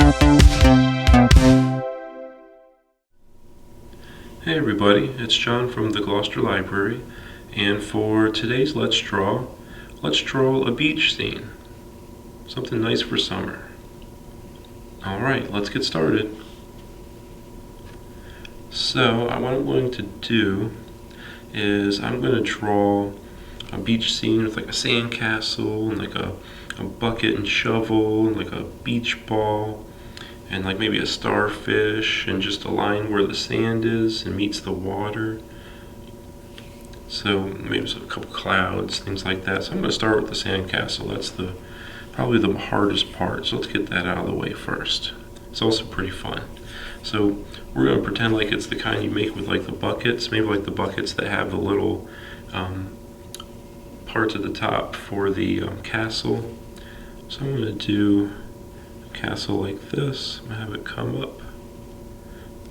Hey everybody, it's John from the Gloucester Library, and for today's Let's Draw a beach scene. Something nice for summer. Alright, let's get started. So, what I'm going to do is I'm going to draw a beach scene with like a sand castle and like a bucket and shovel and like a beach ball and like maybe a starfish and just a line where the sand is and meets the water. So maybe a couple clouds, things like that. So I'm going to start with the sand castle. That's probably the hardest part. So let's get that out of the way first. It's also pretty fun. So we're going to pretend like it's the kind you make with like the buckets, maybe like the buckets that have the little parts at the top for the castle. So I'm going to do castle like this. I'm going to have it come up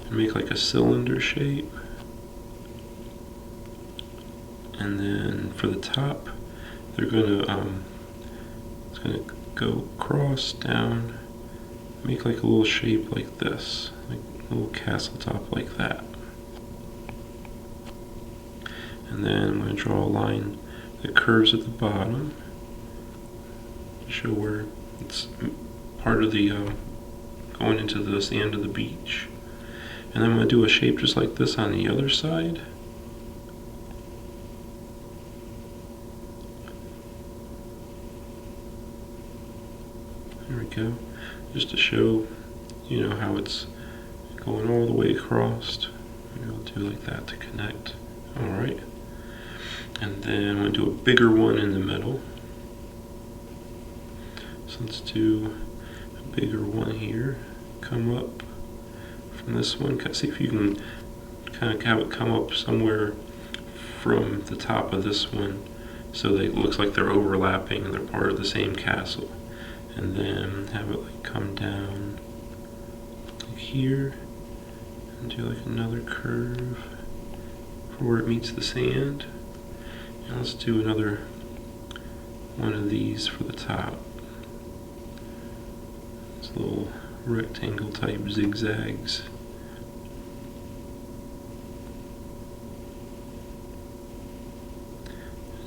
and make like a cylinder shape, and then for the top they're going to it's going to go across down, make like a little shape like this, like a little castle top like that. And then I'm going to draw a line that curves at the bottom to show where it's part of the going into the sand of the beach. And then I'm going to do a shape just like this on the other side. There we go. Just to show, you know, how it's going all the way across. Maybe I'll do like that to connect. Alright. And then I'm going to do a bigger one in the middle. So let's do bigger one here, come up from this one. See if you can kind of have it come up somewhere from the top of this one so that it looks like they're overlapping and they're part of the same castle. And then have it like come down like here and do like another curve for where it meets the sand. And let's do another one of these for the top. Little rectangle type zigzags.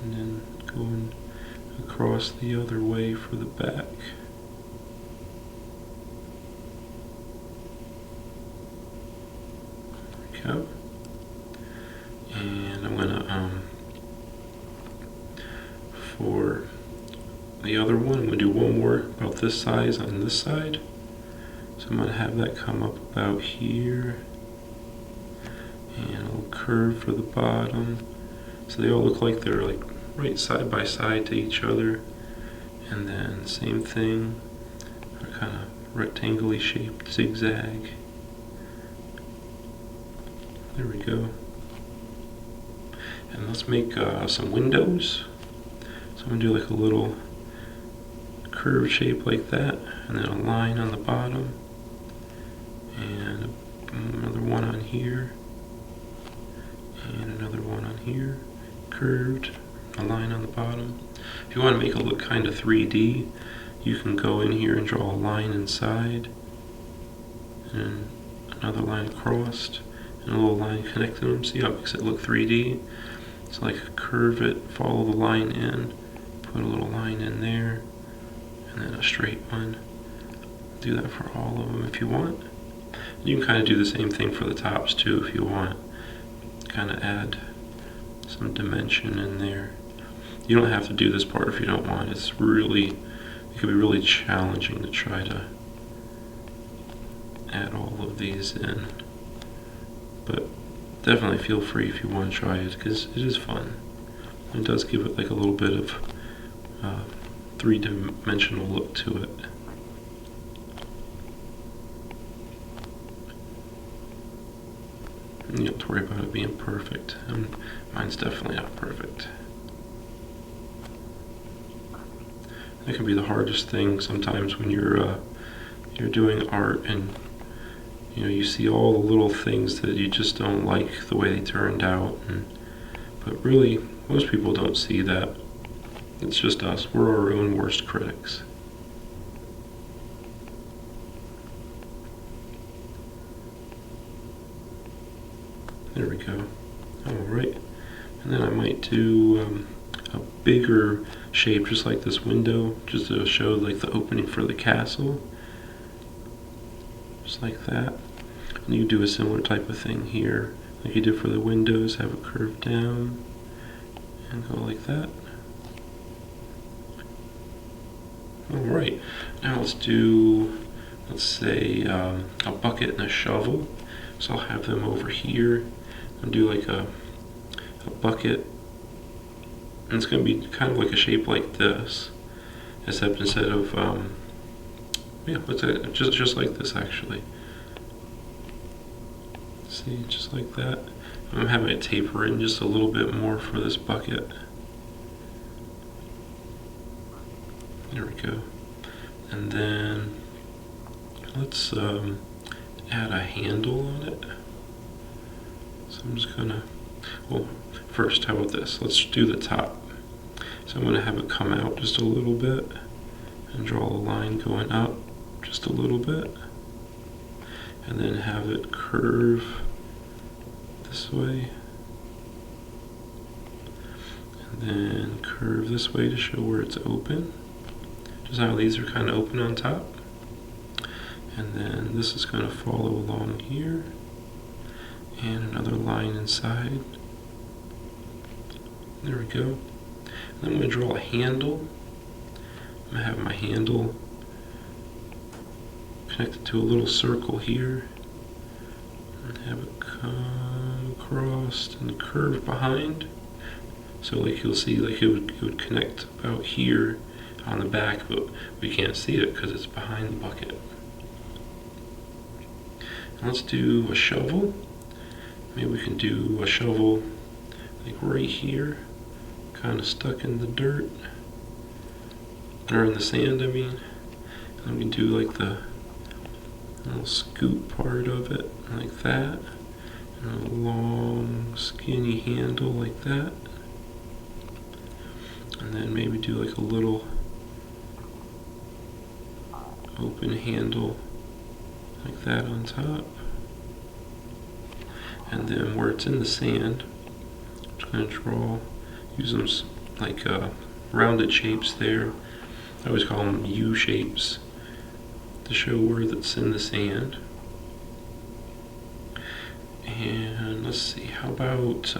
And then going across the other way for the back. There we go. And I'm gonna for the other one, I'm going to do one more about this size on this side. So I'm going to have that come up about here. And a little curve for the bottom. So they all look like they're like right side by side to each other. And then same thing, a kind of rectangle-y shaped zigzag. There we go. And let's make some windows. So I'm going to do like a little curved shape like that, and then a line on the bottom, and another one on here, and another one on here, curved, a line on the bottom. If you want to make it look kind of 3D, you can go in here and draw a line inside, and another line across, and a little line connecting them. See how it makes it look 3D? So like curve it, follow the line in, put a little line in there, and then a straight one. Do that for all of them if you want. You can kind of do the same thing for the tops too if you want. Kind of add some dimension in there. You don't have to do this part if you don't want. It can be really challenging to try to add all of these in. But definitely feel free if you want to try it, because it is fun. It does give it like a little bit of three-dimensional look to it. And you don't have to worry about it being perfect. Mine's definitely not perfect. That can be the hardest thing sometimes when you're doing art and you see all the little things that you just don't like the way they turned out. But really, most people don't see that. It's just us. We're our own worst critics. There we go. Alright, and then I might do a bigger shape, just like this window, just to show like the opening for the castle. Just like that. And you do a similar type of thing here, like you did for the windows, have it curved down, and go like that. Alright, now let's do, let's say, a bucket and a shovel. So I'll have them over here and do like a bucket. And it's going to be kind of like a shape like this, except instead of, yeah, what's that? Just like this actually. See, just like that. I'm having it taper in just a little bit more for this bucket. There we go. And then let's add a handle on it. So I'm just gonna, well, first, how about this? Let's do the top. So I'm gonna have it come out just a little bit and draw a line going up just a little bit, and then have it curve this way, and then curve this way to show where it's open. Just how these are kind of open on top. And then this is going to follow along here, and another line inside. There we go. And then I'm going to draw a handle. I'm going to have my handle connected to a little circle here, and have it come across and curve behind. So like you'll see, like it would connect about here on the back, but we can't see it because it's behind the bucket. And let's do a shovel. Maybe we can do a shovel like right here, kind of stuck in the dirt, or in the sand I mean. And we can do like the little scoop part of it like that, and a long skinny handle like that, and then maybe do like a little open handle like that on top. And then where it's in the sand, I'm just going to draw, use them like rounded shapes there. I always call them U shapes to show where that's in the sand. And let's see, how about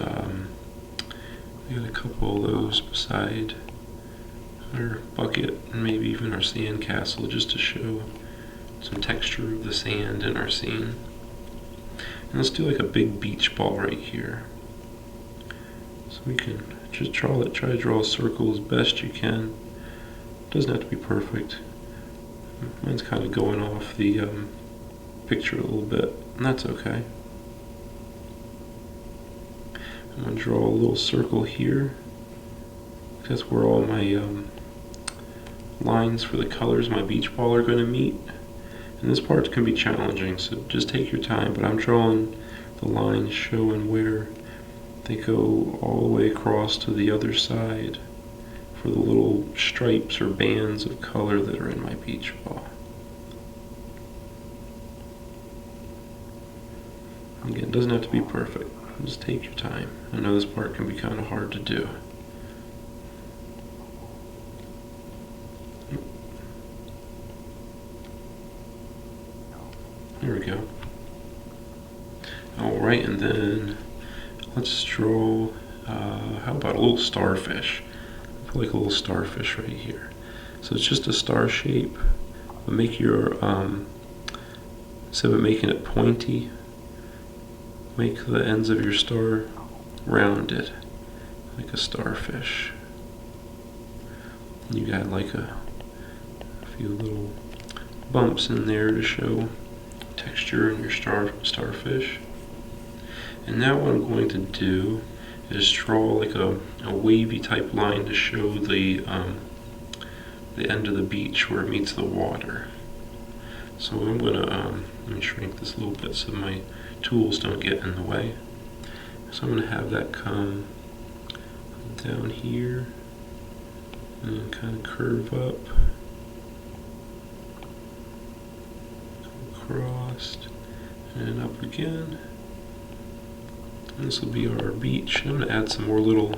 we got a couple of those beside our bucket, and maybe even our sand castle, just to show some texture of the sand in our scene. And let's do like a big beach ball right here. So we can just try to draw a circle as best you can. Doesn't have to be perfect. Mine's kind of going off the picture a little bit, and that's okay. I'm going to draw a little circle here. That's where all my lines for the colors my beach ball are going to meet. And this part can be challenging, so just take your time, but I'm drawing the lines showing where they go all the way across to the other side for the little stripes or bands of color that are in my beach ball. Again, it doesn't have to be perfect. Just take your time. I know this part can be kind of hard to do. There we go. Alright, and then let's draw, how about a little starfish? I feel like a little starfish right here. So it's just a star shape, but make your, instead of making it pointy, make the ends of your star rounded, like a starfish. And you got like a few little bumps in there to show texture in your starfish. And now what I'm going to do is draw like a wavy type line to show the end of the beach where it meets the water. So I'm gonna let me shrink this a little bit so my tools don't get in the way. So I'm gonna have that come down here and kind of curve up, across, and up again, And this will be our beach. I'm going to add some more little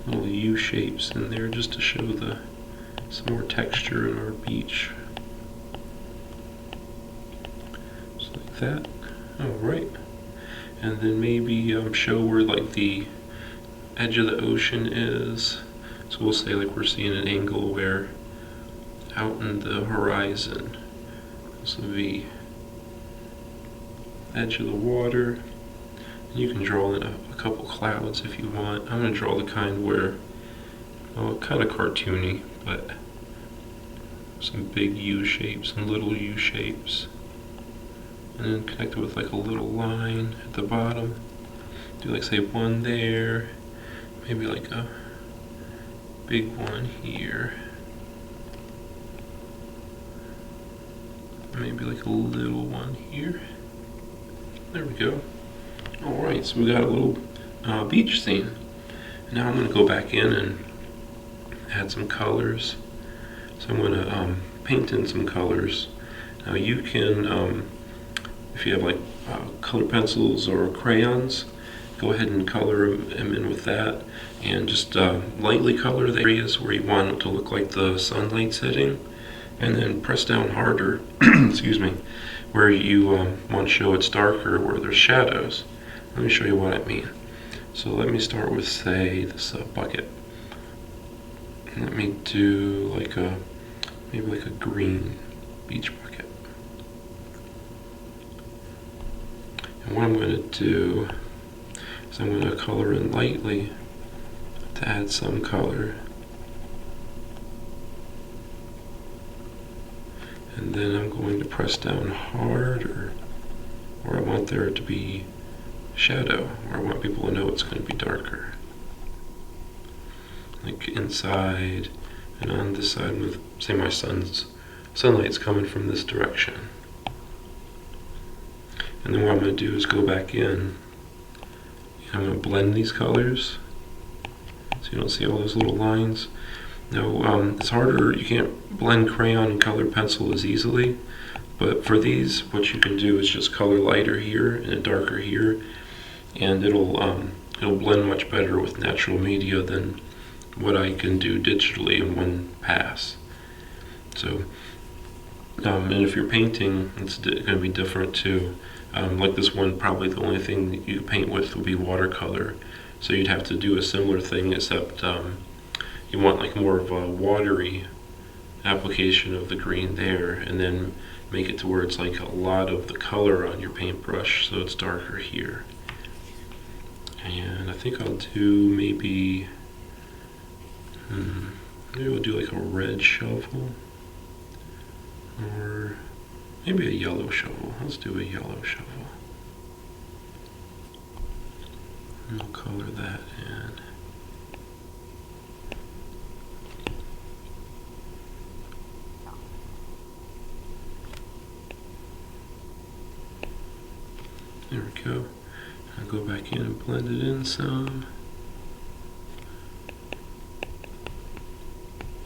U shapes in there just to show some more texture in our beach. Just like that. Alright. And then maybe show where like the edge of the ocean is. So we'll say like we're seeing an angle where out in the horizon, this will be edge of the water. And you can draw in a couple clouds if you want. I'm going to draw the kind where, well, kind of cartoony, but some big U shapes and little U shapes. And then connect it with like a little line at the bottom. Do like say one there, maybe like a big one here. Maybe like a little one here. There we go. Alright, so we got a little beach scene. Now I'm going to go back in and add some colors. So I'm going to paint in some colors. Now you can, if you have like color pencils or crayons, go ahead and color them in with that, and just lightly color the areas where you want it to look like the sunlight's hitting, and then press down harder, excuse me, where you want to show it's darker, where there's shadows. Let me show you what I mean. So let me start with, say, this bucket. Let me do like maybe like a green beach bucket. And what I'm going to do is I'm going to color in lightly to add some color. And then I'm going to press down harder where I want there to be shadow, where I want people to know it's going to be darker. Like inside and on this side, with, say, my sunlight's coming from this direction. And then what I'm going to do is go back in, and I'm going to blend these colors so you don't see all those little lines. Now, it's harder, you can't blend crayon and colored pencil as easily, but for these, what you can do is just color lighter here and darker here, and it'll blend much better with natural media than what I can do digitally in one pass. So, and if you're painting, it's going to be different too. Like this one, probably the only thing that you paint with would be watercolor. So you'd have to do a similar thing, except you want like more of a watery application of the green there, and then make it to where it's like a lot of the color on your paintbrush, so it's darker here. And I think I'll do maybe we'll do like a red shovel, or maybe a yellow shovel. Let's do a yellow shovel. And we'll color that in. There we go. I'll go back in and blend it in some.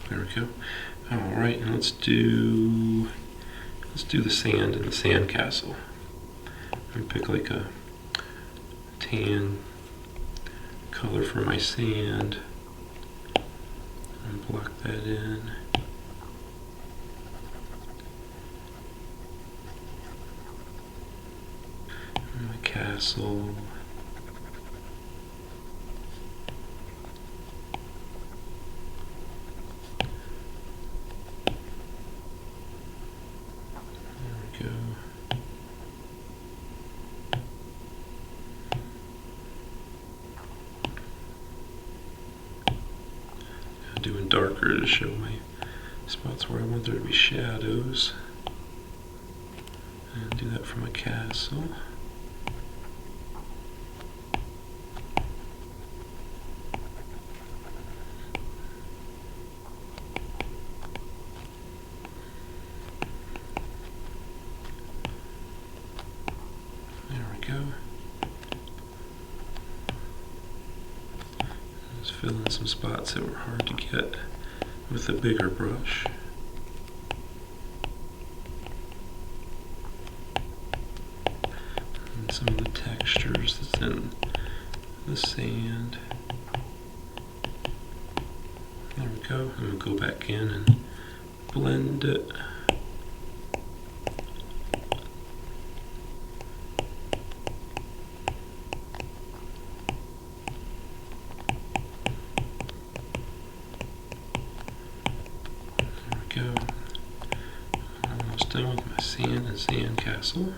There we go. Alright, and let's do the sand in the sand castle. And pick like a tan color for my sand and block that in. And my castle. Doing darker to show my spots where I want there to be shadows, and do that for my castle. There we go. Fill in some spots that were hard to get with a bigger brush. And some of the textures that's in the sand. There we go. I'm going to go back in and blend it. There we go. Almost done with my sand and sand castle.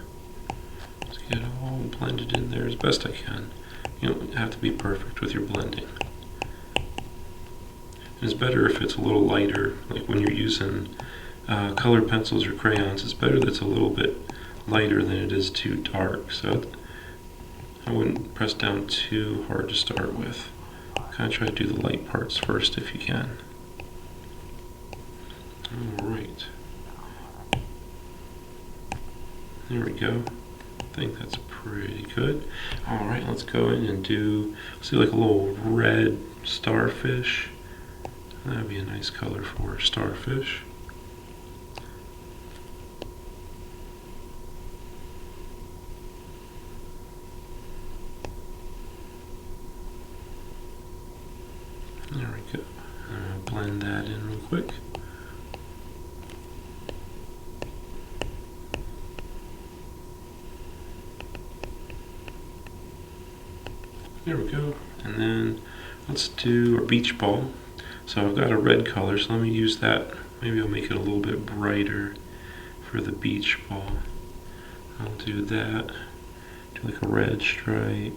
Let's get it all blended in there as best I can. You don't have to be perfect with your blending. It's better if it's a little lighter, like when you're using colored pencils or crayons. It's better that it's a little bit lighter than it is too dark. So I wouldn't press down too hard to start with. Kind of try to do the light parts first if you can. Alright. There we go. I think that's pretty good. Alright, let's go in and see like a little red starfish. That'd be a nice color for a starfish. There we go. Blend that in real quick. There we go. And then let's do our beach ball. So I've got a red color, so let me use that. Maybe I'll make it a little bit brighter for the beach ball. I'll do that. Do like a red stripe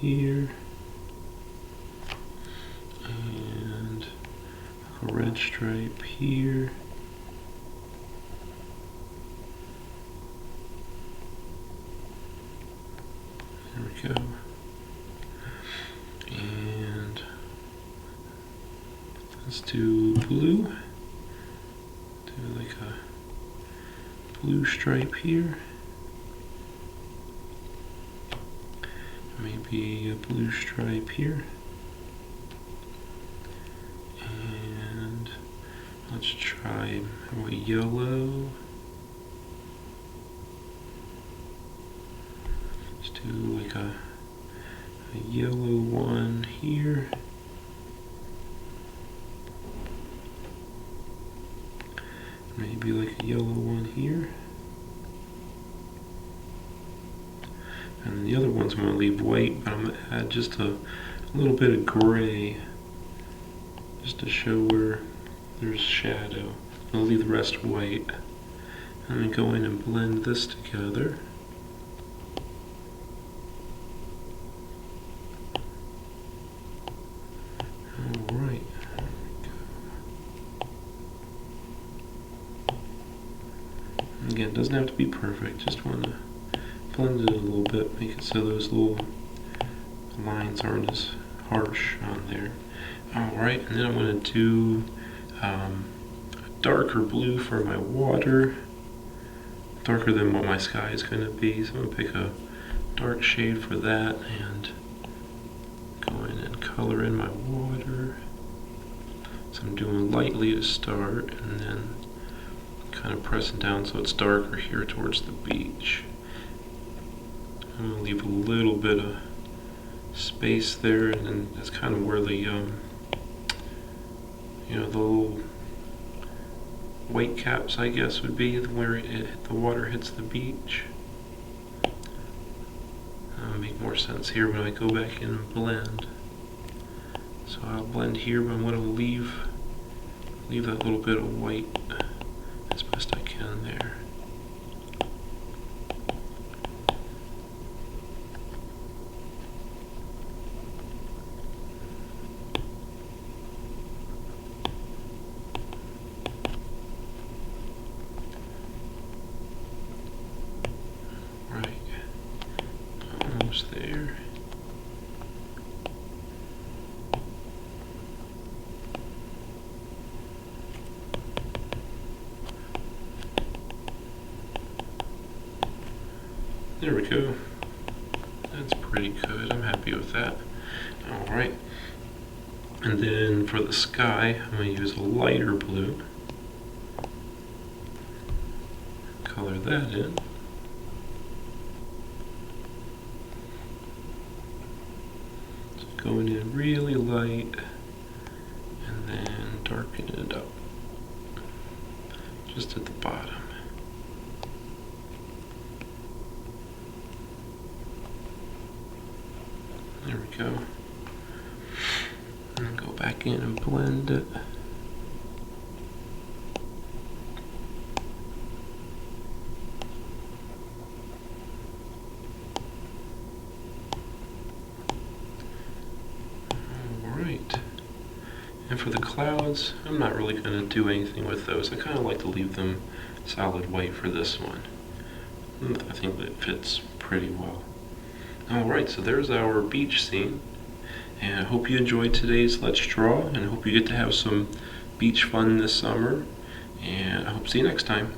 here. And a red stripe here. There we go. And let's do blue. Do like a blue stripe here. Maybe a blue stripe here. And let's try a yellow. Let's do like a yellow one here. Maybe like a yellow one here. And then the other ones I'm going to leave white, but I'm going to add just a little bit of gray just to show where there's shadow. I'll leave the rest white. I'm going to go in and blend this together. Alright. Again, it doesn't have to be perfect, just want to blend it a little bit, make it so those little lines aren't as harsh on there. Alright, and then I'm going to do a darker blue for my water, darker than what my sky is going to be, so I'm going to pick a dark shade for that and go in and color in my water. So I'm doing lightly to start and then kind of pressing down so it's darker here towards the beach. I'm going to leave a little bit of space there, and then that's kind of where the the little white caps, I guess, would be where the water hits the beach. That'll make more sense here when I go back in and blend. So I'll blend here, but I'm going to leave that little bit of white as best I can there. Right, almost there. There we go. That's pretty good. I'm happy with that. Alright. And then for the sky, I'm going to use a lighter blue. Color that in. really light and then darken it up just at the bottom. There we go. And go back in and blend it. Alright. And for the clouds, I'm not really going to do anything with those. I kind of like to leave them solid white for this one. I think that fits pretty well. Alright, so there's our beach scene. And I hope you enjoyed today's Let's Draw, and I hope you get to have some beach fun this summer. And I hope to see you next time.